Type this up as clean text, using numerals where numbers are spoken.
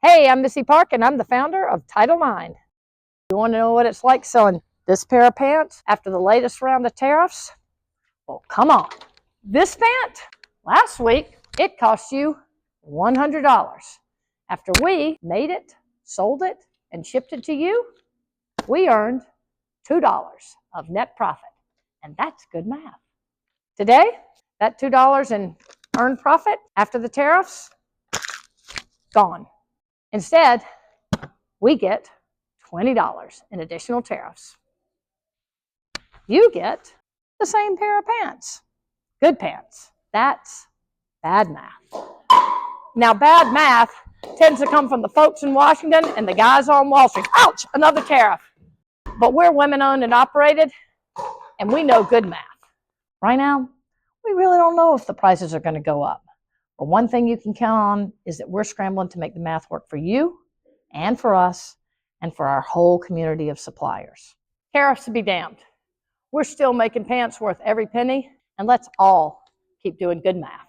Hey, I'm Missy Park, and I'm the founder of Titlenine. You want to know what it's like selling this pair of pants after the latest round of tariffs? Well, come on. This pant, last week, it cost you $100. After we made it, sold it, and shipped it to you, we earned $2 of net profit, and that's good math. Today, that $2 in earned profit after the tariffs, gone. Instead, we get $20 in additional tariffs. You get the same pair of pants. Good pants. That's bad math. Now, bad math tends to come from the folks in Washington and the guys on Wall Street. Ouch, another tariff. But we're women-owned and operated, and we know good math. Right now, we really don't know if the prices are going to go up. But one thing you can count on is that we're scrambling to make the math work for you and for us and for our whole community of suppliers. Tariffs to be damned. We're still making pants worth every penny, and let's all keep doing good math.